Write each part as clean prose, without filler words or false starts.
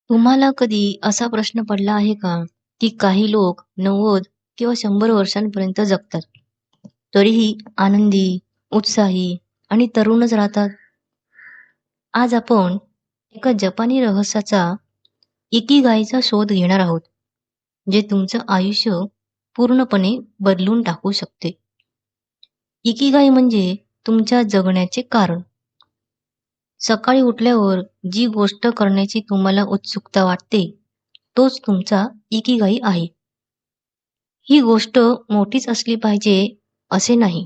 तुम्हाला कधी असा प्रश्न पडला आहे का, की काही लोक 90 किंवा 100 वर्षांपर्यंत जगतात, तरीही आनंदी, उत्साही आणि तरुणच राहतात? आज आपण एका जपानी रहस्याचा इकिगाईचा शोध घेणार आहोत, जे तुमचं आयुष्य पूर्णपणे बदलून टाकू शकते. इकिगाई म्हणजे तुमच्या जगण्याचे कारण. सकाळी उठल्यावर जी गोष्ट करण्याची तुम्हाला उत्सुकता वाटते, तोच तुमचा इकिगाई आहे. ही गोष्ट मोठीच असली पाहिजे असे नाही.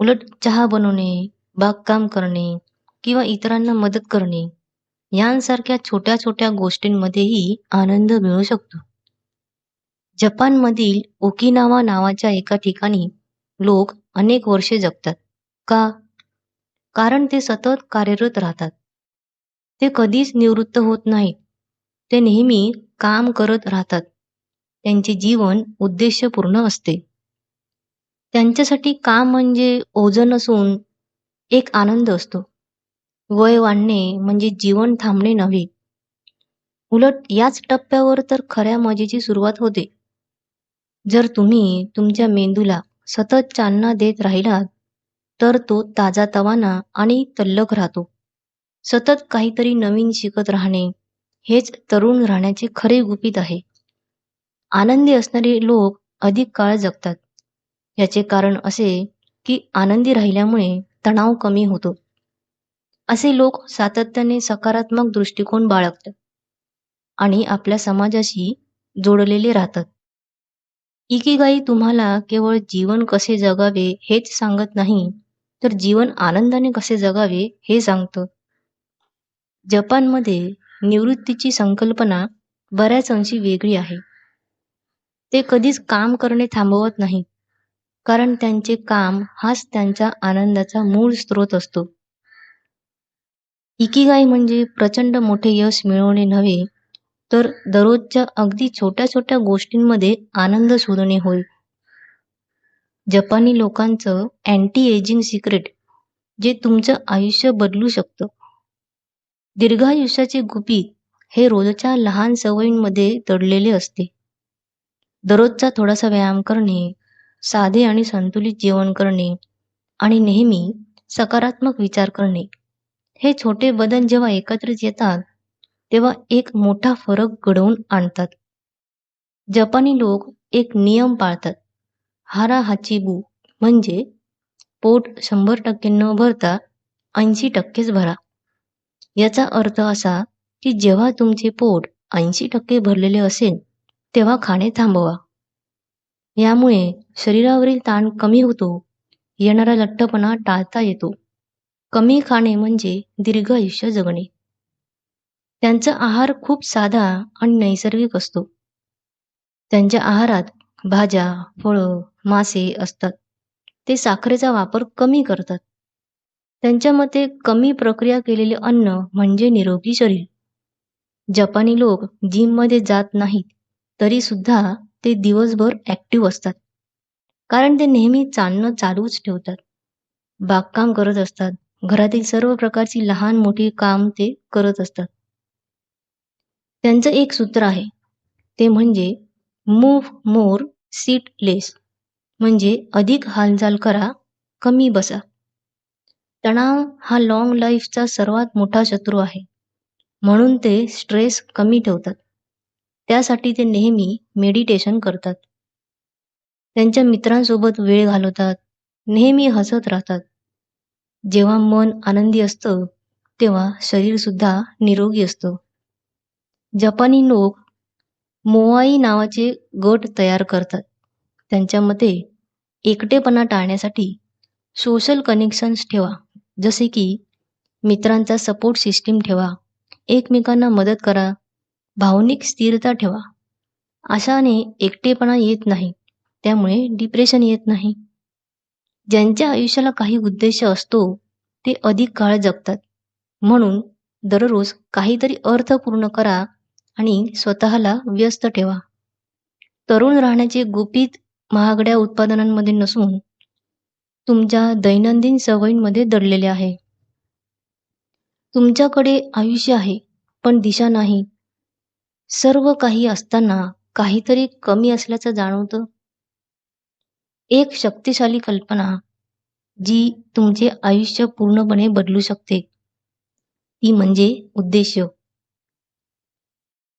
उलट चहा बनवणे, बागकाम करणे किंवा इतरांना मदत करणे यांसारख्या छोट्या छोट्या गोष्टींमध्येही आनंद मिळू शकतो. जपानमधील ओकिनावा नावाच्या एका ठिकाणी लोक अनेक वर्षे जगतात. का? कारण ते सतत कार्यरत राहतात. ते कधीच निवृत्त होत नाहीत. ते नेहमी काम करत राहतात. त्यांचे जीवन उद्देशपूर्ण असते. त्यांच्यासाठी काम म्हणजे ओझं नसून एक आनंद असतो. वय वाढणे म्हणजे जीवन थांबणे नव्हे. उलट याच टप्प्यावर तर खऱ्या मजेची सुरुवात होते. जर तुम्ही तुमच्या मेंदूला सतत चालना देत राहिलात, तर तो ताजातवाना आणि तल्लख राहतो. सतत काहीतरी नवीन शिकत राहणे हेच तरुण राहण्याचे खरे गुपित आहे. आनंदी असणारे लोक अधिक काळ जगतात. याचे कारण असे की आनंदी राहिल्यामुळे तणाव कमी होतो. असे लोक सातत्याने सकारात्मक दृष्टिकोन बाळगतात आणि आपल्या समाजाशी जोडलेले राहतात. इकिगाई तुम्हाला केवळ जीवन कसे जगावे हेच सांगत नाही, तर जीवन आनंदाने कसे जगावे हे सांगतं. जपानमध्ये निवृत्तीची संकल्पना बऱ्याच अंशी वेगळी आहे. ते कधीच काम करणे थांबवत नाहीत, कारण त्यांचे काम हाच त्यांच्या आनंदाचा मूळ स्रोत असतो. इकिगाई म्हणजे प्रचंड मोठे यश मिळवणे नव्हे, तर दररोजच्या अगदी छोट्या छोट्या गोष्टींमध्ये आनंद शोधणे होय. जपानी लोकांचं अँटी एजिंग सिक्रेट, जे तुमचं आयुष्य बदलू शकतं. दीर्घायुष्याचे गुपित हे रोजच्या लहान सवयींमध्ये दडलेले असते. दररोजचा थोडासा व्यायाम करणे, साधे आणि संतुलित जेवण करणे आणि नेहमी सकारात्मक विचार करणे. हे छोटे बदल जेव्हा एकत्रित येतात, तेव्हा एक मोठा फरक घडवून आणतात. जपानी लोक एक नियम पाळतात. हारा हाचिबू म्हणजे पोट 100% न भरता 80%च भरा. याचा अर्थ असा की जेव्हा तुमचे पोट 80% भरलेले असेल, तेव्हा खाणे थांबवा. यामुळे शरीरावरील ताण कमी होतो, येणारा लठ्ठपणा टाळता येतो. कमी खाणे म्हणजे दीर्घ आयुष्य जगणे. त्यांचा आहार खूप साधा आणि नैसर्गिक असतो. त्यांच्या आहारात भाज्या, फळं, मासे असतात. ते साखरेचा वापर कमी करतात. त्यांच्या मते कमी प्रक्रिया केलेले अन्न म्हणजे निरोगी शरीर. जपानी लोक जिममध्ये जात नाहीत, तरी सुद्धा ते दिवसभर ॲक्टिव्ह असतात. कारण ते नेहमी चालणं चालूच ठेवतात. बागकाम करत असतात. घरातील सर्व प्रकारची लहान मोठी काम ते करत असतात. त्यांचं एक सूत्र आहे. ते म्हणजे मूव्ह मोर, सिट लेस. म्हणजे अधिक हालचाल करा, कमी बसा. तणाव हा लाँग लाईफचा सर्वात मोठा शत्रू आहे. म्हणून ते स्ट्रेस कमी ठेवतात. त्यासाठी ते नेहमी मेडिटेशन करतात. त्यांच्या मित्रांसोबत वेळ घालवतात. नेहमी हसत राहतात. जेव्हा मन आनंदी असतं, तेव्हा शरीर सुद्धा निरोगी असतं. जपानी लोक मोआई नावाचे गट तयार करतात. त्यांच्या मते एकटेपणा टाळण्यासाठी सोशल कनेक्शन्स ठेवा. जसे की मित्रांचा सपोर्ट सिस्टीम ठेवा, एकमेकांना मदत करा, भावनिक स्थिरता ठेवा. अशाने एकटेपणा येत नाही. त्यामुळे डिप्रेशन येत नाही. ज्यांच्या आयुष्याला काही उद्देश असतो, ते अधिक काळ जगतात. म्हणून दररोज काहीतरी अर्थपूर्ण करा आणि स्वतःला व्यस्त ठेवा. तरुण राहण्याचे गुपित महागड्या उत्पादनांमध्ये नसून तुमच्या दैनंदिन सवयींमध्ये दडलेले आहे. तुमच्याकडे आयुष्य आहे, पण दिशा नाही. सर्व काही असताना काहीतरी कमी असल्याचं जाणवतं. एक शक्तिशाली कल्पना जी तुमचे आयुष्य पूर्णपणे बदलू शकते, ती म्हणजे उद्देश.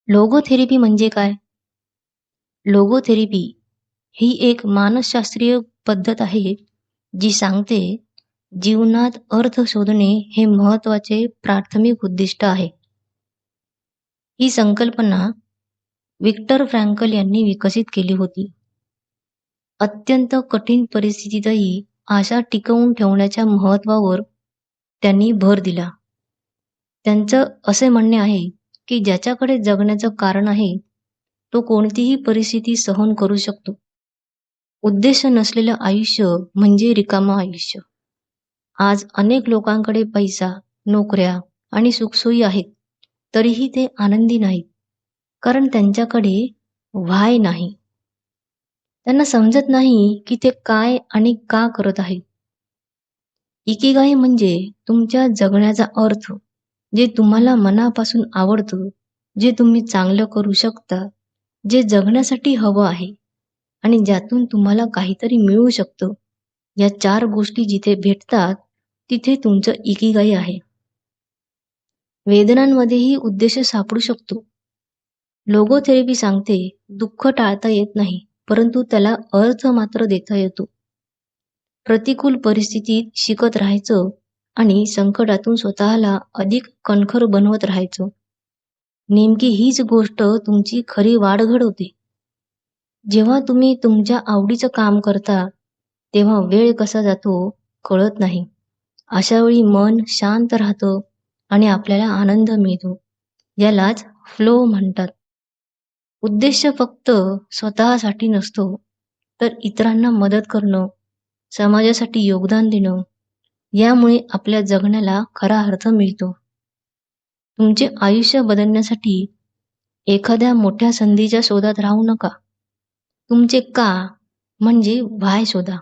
लोगोथेरपी म्हणजे काय? लोगोथेरपी ही एक मानसशास्त्रीय पद्धत आहे जी सांगते जीवनात अर्थ शोधणे हे महत्वाचे प्राथमिक उद्दिष्ट आहे. ही संकल्पना विक्टर फ्रँकल यांनी विकसित केली होती. अत्यंत कठीण परिस्थितीतही आशा टिकवून ठेवण्याच्या महत्त्वावर त्यांनी भर दिला. त्यांचं असे म्हणणे आहे की ज्याच्याकडे जगण्याचं कारण आहे, तो कोणतीही परिस्थिती सहन करू शकतो. उद्देश नसलेलं आयुष्य म्हणजे रिकामं आयुष्य. आज अनेक लोकांकडे पैसा, नोकऱ्या आणि सुखसोयी आहेत, तरीही ते आनंदी नाहीत, कारण त्यांच्याकडे व्हाय नाही. त्यांना समजत नाही की ते काय आणि का करत आहेत. इकिगाई म्हणजे तुमच्या जगण्याचा अर्थ, जे तुम्हाला मनापासून आवडतं, जे तुम्ही चांगलं करू शकता, जे जगण्यासाठी हवं आहे आणि ज्यातून तुम्हाला काहीतरी मिळू शकतं. या 4 गोष्टी जिथे भेटतात, तिथे तुमचं इकिगाई आहे. वेदनांमध्येही उद्देश सापडू शकतो. लोगोथेरपी सांगते दुःख टाळता येत नाही, परंतु त्याला अर्थ मात्र देता येतो. प्रतिकूल परिस्थितीत शिकत राहायचं आणि संकटातून स्वतःला अधिक कणखर बनवत राहायचं. नेमकी हीच गोष्ट तुमची खरी वाढ घडवते. जेव्हा तुम्ही तुमच्या आवडीचं काम करता, तेव्हा वेळ कसा जातो कळत नाही. अशा वेळी मन शांत राहतं आणि आपल्याला आनंद मिळतो. यालाच फ्लो म्हणतात. उद्देश फक्त स्वतःसाठी नसतो, तर इतरांना मदत करणं, समाजासाठी योगदान देणं, यामुळे आपल्या जगण्याला खरा अर्थ मिळतो. तुमचे आयुष्य बदलण्यासाठी एखाद्या मोठ्या संधीच्या शोधात राहू नका. तुमचे का म्हणजे व्हाय शोधा,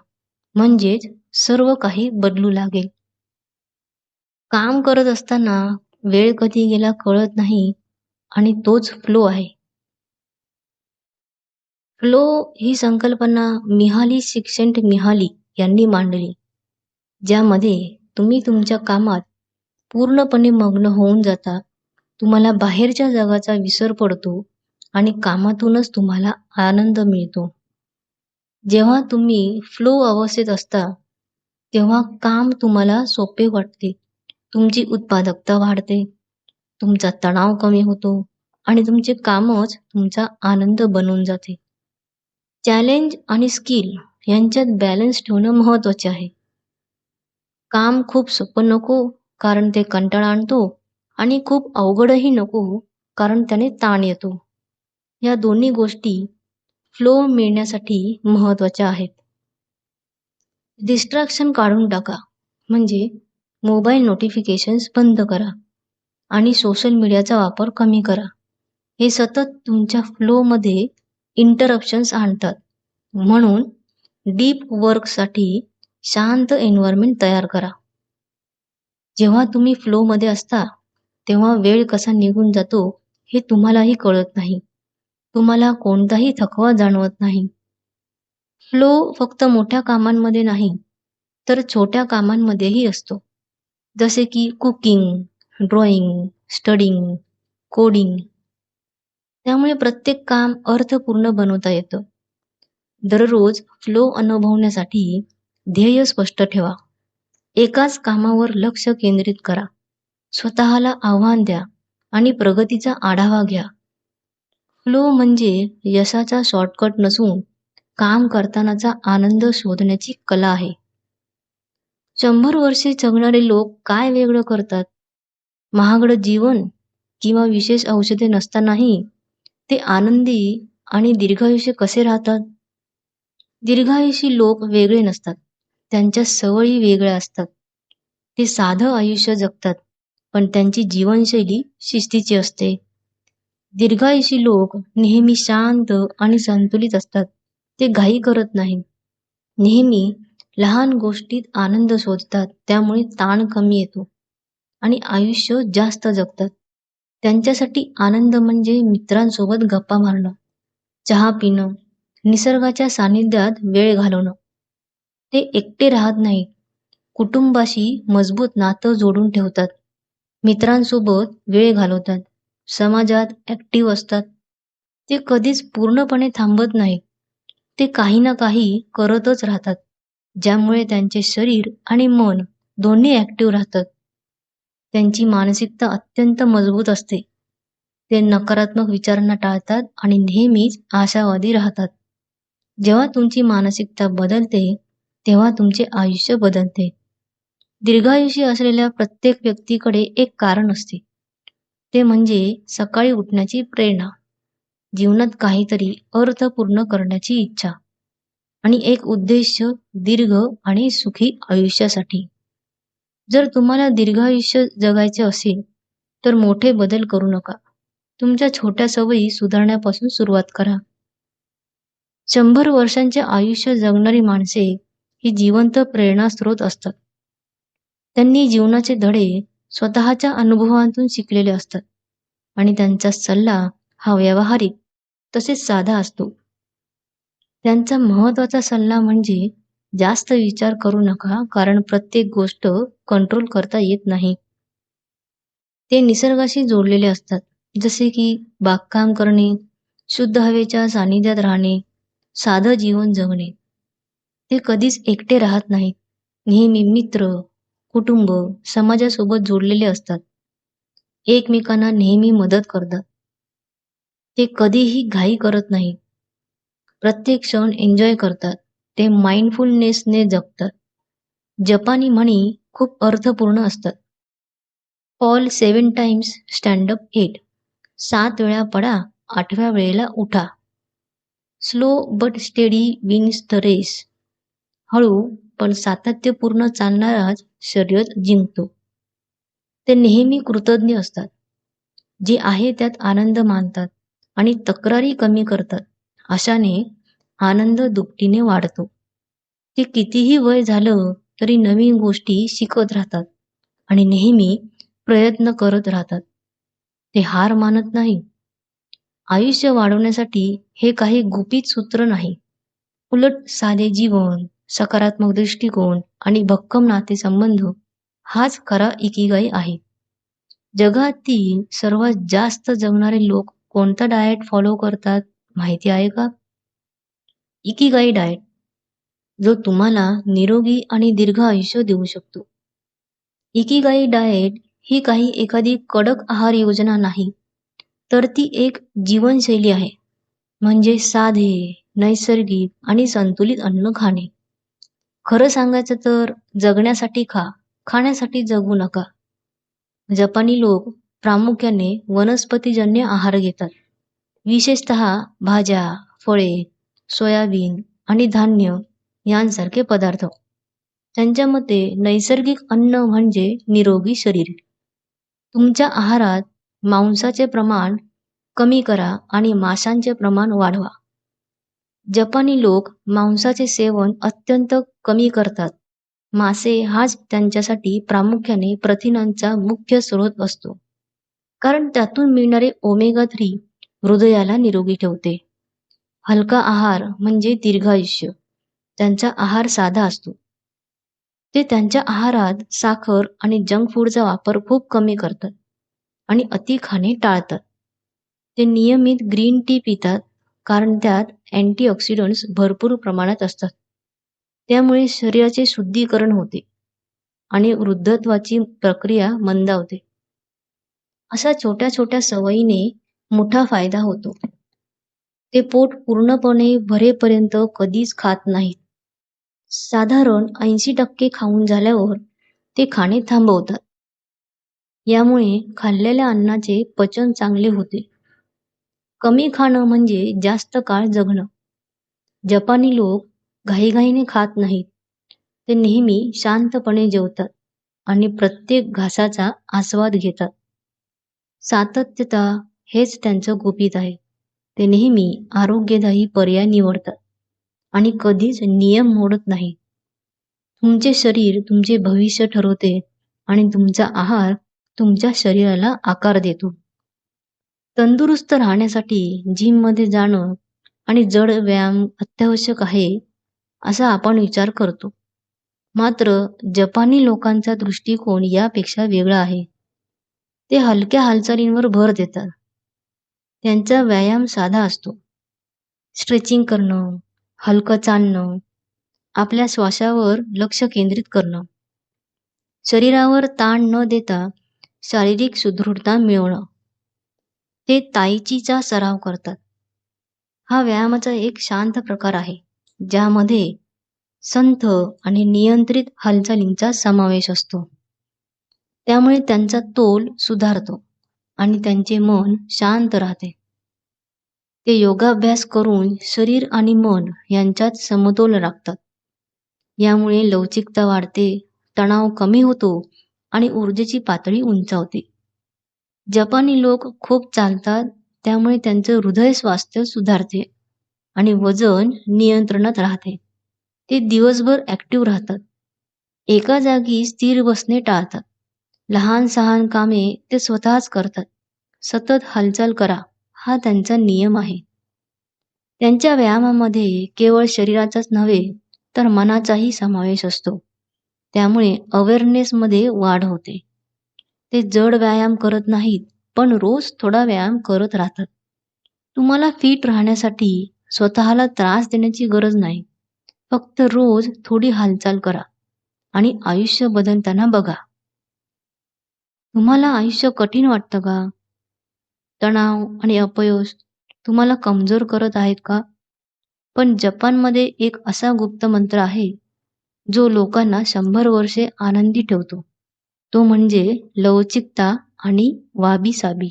म्हणजेच सर्व काही बदलू लागेल. काम करत असताना वेळ कधी गेला कळत नाही आणि तोच फ्लो आहे. फ्लो ही संकल्पना मिहाली सिक्सेंट-मिहाली यांनी मांडली, ज्यामध्ये तुम्ही तुमच्या कामात पूर्णपणे मग्न होऊन जाता. तुम्हाला बाहेरच्या जगाचा विसर पडतो आणि कामातूनच तुम्हाला आनंद मिळतो. जेव्हा तुम्ही फ्लो अवस्थेत असता, तेव्हा काम तुम्हाला सोपे वाटते. तुमची उत्पादकता वाढते, तुमचा तणाव कमी होतो आणि तुमचे कामच तुमचा आनंद बनून जाते. चॅलेंज आणि स्किल यांच्यात बॅलन्स ठेवणं महत्त्वाचे आहे. काम खूप सोपं नको, कारण ते कंटाळा आणतो आणि खूप अवघडही नको, कारण त्याने ताण येतो. या दोन्ही गोष्टी फ्लो मिळण्यासाठी महत्त्वाच्या आहेत. डिस्ट्रॅक्शन काढून टाका, म्हणजे मोबाईल नोटिफिकेशन्स बंद करा आणि सोशल मीडियाचा वापर कमी करा. हे सतत तुमच्या फ्लोमध्ये इंटरप्शन्स आणतात. म्हणून डीप वर्कसाठी शांत एन्व्हायरमेंट तयार करा. जेव्हा तुम्ही फ्लोमध्ये असता, तेव्हा वेळ कसा निघून जातो हे तुम्हालाही कळत नाही. तुम्हाला कोणताही थकवा जाणवत नाही. फ्लो फक्त मोठ्या कामांमध्ये नाही, तर छोट्या कामांमध्येही असतो. जसे की कुकिंग, ड्रॉइंग, स्टडिंग, कोडिंग. त्यामुळे प्रत्येक काम अर्थपूर्ण बनवता येतं. दररोज फ्लो अनुभवण्यासाठी ध्येय स्पष्ट ठेवा. एकाच कामावर लक्ष केंद्रित करा. स्वतःला आव्हान द्या आणि प्रगतीचा आढावा घ्या. फ्लो म्हणजे यशाचा शॉर्टकट नसून काम करतानाचा आनंद शोधण्याची कला आहे. 100 वर्षे जगणारे लोक काय वेगळं करतात? महागडं जीवन किंवा विशेष औषधे नसतानाही ते आनंदी आणि दीर्घायुष्य कसे राहतात? दीर्घायुषी लोक वेगळे नसतात. त्यांच्या सवयी वेगळ्या असतात. ते साधं आयुष्य जगतात, पण त्यांची जीवनशैली शिस्तीची असते. दीर्घायुषी लोक नेहमी शांत आणि संतुलित असतात. ते घाई करत नाहीत. नेहमी लहान गोष्टीत आनंद शोधतात, त्यामुळे ताण कमी येतो आणि आयुष्य जास्त जगतात. त्यांच्यासाठी आनंद म्हणजे मित्रांसोबत गप्पा मारणं, चहा पिणं, निसर्गाच्या सानिध्यात वेळ घालवणं. ते एकटे राहत नाहीत, कुटुंबाशी मजबूत नातं जोडून ठेवतात, मित्रांसोबत वेळ घालवतात, समाजात ॲक्टिव्ह असतात. ते कधीच पूर्णपणे थांबत नाहीत. ते काही ना काही करतच राहतात, ज्यामुळे त्यांचे शरीर आणि मन दोन्ही ॲक्टिव्ह राहतात. त्यांची मानसिकता अत्यंत मजबूत असते. ते नकारात्मक विचारांना टाळतात आणि नेहमीच आशावादी राहतात. जेव्हा तुमची मानसिकता बदलते, तेव्हा तुमचे आयुष्य बदलते. दीर्घायुषी असलेल्या प्रत्येक व्यक्तीकडे एक कारण असते. ते म्हणजे सकाळी उठण्याची प्रेरणा, जीवनात काहीतरी अर्थपूर्ण करण्याची इच्छा आणि एक उद्देश दीर्घ आणि सुखी आयुष्यासाठी. जर तुम्हाला दीर्घायुष्य जगायचे असेल, तर मोठे बदल करू नका. तुमच्या छोट्या सवयी सुधारण्यापासून सुरुवात करा. 100 वर्षांचे आयुष्य जगणारी माणसे ही जिवंत प्रेरणास्रोत असतात. त्यांनी जीवनाचे धडे स्वतःच्या अनुभवातून शिकलेले असतात आणि त्यांचा सल्ला हा व्यावहारिक तसेच साधा असतो. त्यांचा महत्त्वाचा सल्ला म्हणजे जास्त विचार करू नका, कारण प्रत्येक गोष्ट कंट्रोल करता येत नाही. ते निसर्गाशी जोडलेले असतात, जसे की बागकाम करणे, शुद्ध हवेच्या सानिध्यात राहणे, साधं जीवन जगणे. ते कधीच एकटे राहत नाहीत. नेहमी मित्र, कुटुंब, समाजासोबत जोडलेले असतात. एकमेकांना नेहमी मदत करतात. ते कधीही घाई करत नाहीत. प्रत्येक क्षण एन्जॉय करतात. ते माइंडफुलनेसने जगतात. जपानी म्हणी खूप अर्थपूर्ण असतात. Fall 7 times, stand up 8. 7 वेळा पडा, 8व्या वेळेला उठा. Slow but steady wins the race. हळू पण सातत्यपूर्ण चालणाराच शर्यत जिंकतो. ते नेहमी कृतज्ञ असतात. जे आहे त्यात आनंद मानतात आणि तक्रारी कमी करतात. अशाने आनंद दुपटीने वाढतो. ते कितीही वय झालं तरी नवीन गोष्टी शिकत राहतात आणि नेहमी प्रयत्न करत राहतात. ते हार मानत नाही. आयुष्य वाढवण्यासाठी हे काही गुपित सूत्र नाही. उलट साधे जीवन, सकारात्मक दृष्टिकोन आणि भक्कम नातेसंबंध हाच खरा इकिगाई आहे. जगातील सर्वात जास्त जगणारे लोक कोणता डाएट फॉलो करतात माहिती आहे का? इकिगाई डाएट, जो तुम्हाला निरोगी आणि दीर्घ आयुष्य देऊ शकतो. इकिगाई डाएट ही काही एखादी कडक आहार योजना नाही, तर ती एक जीवनशैली आहे. म्हणजे साधे, नैसर्गिक आणि संतुलित अन्न खाणे. खरं सांगायचं तर जगण्यासाठी खा, खाण्यासाठी जगू नका. जपानी लोक प्रामुख्याने वनस्पतीजन्य आहार घेतात. विशेषतः भाज्या, फळे, सोयाबीन आणि धान्य यांसारखे पदार्थ. त्यांच्या मते नैसर्गिक अन्न म्हणजे निरोगी शरीर. तुमच्या आहारात मांसाचे प्रमाण कमी करा आणि माशांचे प्रमाण वाढवा. जपानी लोक मांसाचे सेवन अत्यंत कमी करतात. मासे हाच त्यांच्यासाठी प्रामुख्याने प्रथिनांचा मुख्य स्रोत असतो. कारण त्यातून मिळणारे ओमेगा 3 हृदयाला निरोगी ठेवते. हलका आहार म्हणजे दीर्घायुष्य. त्यांचा आहार साधा असतो. ते त्यांच्या आहारात साखर आणि जंक फूडचा वापर खूप कमी करतात आणि अति खाणे टाळतात. ते नियमित ग्रीन टी पितात, कारण त्यात अँटीऑक्सिडंट्स भरपूर प्रमाणात असतात. त्यामुळे शरीराचे शुद्धीकरण होते आणि वृद्धत्वाची प्रक्रिया मंदावते. अशा छोट्या छोट्या सवयीने मोठा फायदा होतो. ते पोट पूर्णपणे भरेपर्यंत कधीच खात नाहीत. साधारण 80% खाऊन झाल्यावर ते खाणे थांबवतात. यामुळे खाल्लेल्या अन्नाचे पचन चांगले होते. कमी खाणं म्हणजे जास्त काळ जगणं. जपानी लोक घाईघाईने खात नाहीत. ते नेहमी शांतपणे जेवतात आणि प्रत्येक घासाचा आस्वाद घेतात. सातत्यता हेच त्यांचं गुपित आहे. ते नेहमी आरोग्यदायी पर्याय निवडतात आणि कधीच नियम मोडत नाहीत. तुमचे शरीर तुमचे भविष्य ठरवते आणि तुमचा आहार तुमच्या शरीराला आकार देतो. तंदुरुस्त राहण्यासाठी जिममध्ये जाणं आणि जड व्यायाम अत्यावश्यक आहे असा आपण विचार करतो. मात्र जपानी लोकांचा दृष्टिकोन यापेक्षा वेगळा आहे. ते हलक्या हालचालींवर भर देतात. त्यांचा व्यायाम साधा असतो. स्ट्रेचिंग करणं, हलकं चालणं, आपल्या श्वासावर लक्ष केंद्रित करणं. शरीरावर ताण न देता शारीरिक सुदृढता मिळवणं. ते ताईचीचा सराव करतात. हा व्यायामाचा एक शांत प्रकार आहे, ज्यामध्ये संथ आणि नियंत्रित हालचालींचा समावेश असतो. त्यामुळे त्यांचा तोल सुधारतो आणि त्यांचे मन शांत राहते. ते योगाभ्यास करून शरीर आणि मन यांच्यात समतोल राखतात. यामुळे लवचिकता वाढते, तणाव कमी होतो आणि ऊर्जेची पातळी उंचावते. जपानी लोक खूप चालतात, त्यामुळे त्यांचं हृदय स्वास्थ्य सुधारते आणि वजन नियंत्रणात राहते. ते दिवसभर ॲक्टिव्ह राहतात. एका जागी स्थिर बसणे टाळतात. लहान सहान कामे ते स्वतःच करतात. सतत हालचाल करा हा त्यांचा नियम आहे. त्यांच्या व्यायामामध्ये केवळ शरीराचाच नव्हे तर मनाचाही समावेश असतो. त्यामुळे अवेअरनेसमध्ये वाढ होते. ते जड व्यायाम करत नाहीत, पण रोज थोडा व्यायाम करत राहतात. तुम्हाला फिट राहण्यासाठी स्वतःला त्रास देण्याची गरज नाही. फक्त रोज थोडी हालचाल करा आणि आयुष्य बदलताना बघा. तुम्हाला आयुष्य कठीण वाटतं का? तणाव आणि अपयश तुम्हाला कमजोर करत आहेत का? पण जपानमध्ये एक असा गुप्त मंत्र आहे, जो लोकांना 100 वर्षे आनंदी ठेवतो. तो म्हणजे लवचिकता आणि वाबी साबी.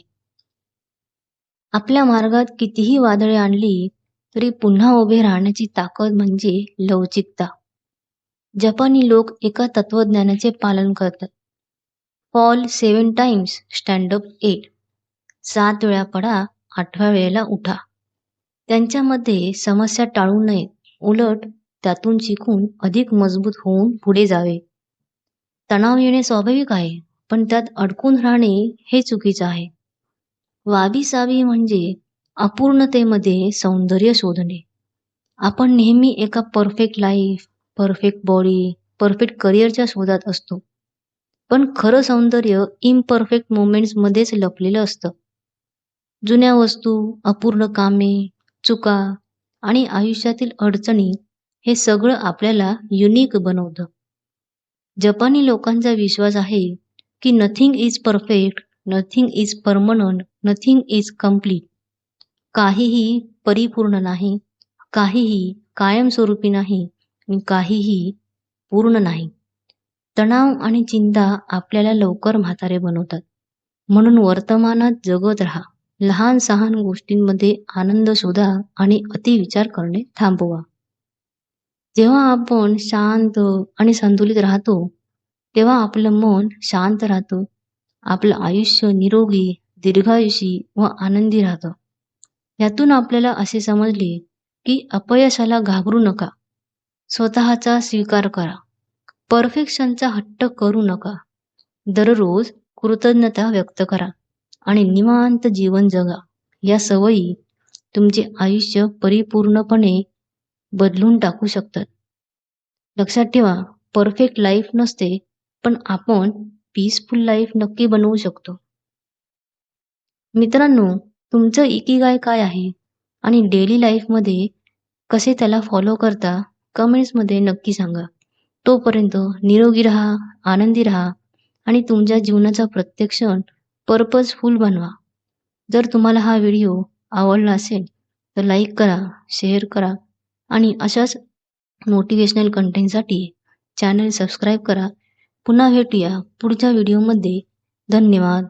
आपल्या मार्गात कितीही वादळे आणली तरी पुन्हा उभे राहण्याची ताकद म्हणजे लवचिकता. जपानी लोक एका तत्वज्ञानाचे पालन करतात. Fall 7 times, stand up 8. 7 वेळा पडा, 8व्या वेळेला उठा. त्यांच्यामध्ये समस्या टाळू नयेत, उलट त्यातून शिकून अधिक मजबूत होऊन पुढे जावे. तणाव येणे स्वाभाविक आहे, पण त्यात अडकून राहणे हे चुकीचं आहे. वाबी साबी म्हणजे अपूर्णतेमध्ये सौंदर्य शोधणे. आपण नेहमी एका perfect life, perfect body, perfect करिअरच्या शोधात असतो. पण खरं सौंदर्य इम्परफेक्ट मोमेंट्समध्येच लपलेलं असतं. जुन्या वस्तू, अपूर्ण कामे, चुका आणि आयुष्यातील अडचणी हे सगळं आपल्याला युनिक बनवतं. जपानी लोकांचा विश्वास आहे की nothing is perfect, nothing is permanent, nothing is complete. काहीही परिपूर्ण नाही, काहीही कायमस्वरूपी नाही आणि काहीही पूर्ण नाही. तणाव आणि चिंता आपल्याला लवकर म्हातारे बनवतात. म्हणून वर्तमानात जगत राहा. लहान सहान गोष्टींमध्ये आनंद शोधा आणि अतिविचार करणे थांबवा. जेव्हा आपण शांत आणि संतुलित राहतो, तेव्हा आपलं मन शांत राहतं. आपलं आयुष्य निरोगी, दीर्घायुषी व आनंदी राहतं. यातून आपल्याला असे समजले की अपयशाला घाबरू नका. स्वतःचा स्वीकार करा. परफेक्शनचा हट्ट करू नका. दररोज कृतज्ञता व्यक्त करा आणि निवांत जीवन जगा. या सवयी तुमचे आयुष्य परिपूर्णपणे बदलून टाकू शकतात. लक्षात ठेवा, परफेक्ट लाईफ नसते, पण आपण पीसफुल लाईफ नक्की बनवू शकतो. मित्रांनो, तुमचं इकिगाय काय आहे आणि डेली लाईफमध्ये कसे त्याला फॉलो करता, कमेंट्समध्ये नक्की सांगा. तोपर्यंत निरोगी राहा, आनंदी राहा आणि तुमच्या जीवनाचा प्रत्येक क्षण पर्पजफुल बनवा. जर तुम्हाला हा व्हिडिओ आवडला असेल तर लाईक करा, शेअर करा आणि अशाच मोटिवेशनल कंटेंटसाठी चॅनल सबस्क्राईब करा. पुन्हा भेटूया पुढच्या व्हिडिओमध्ये. धन्यवाद.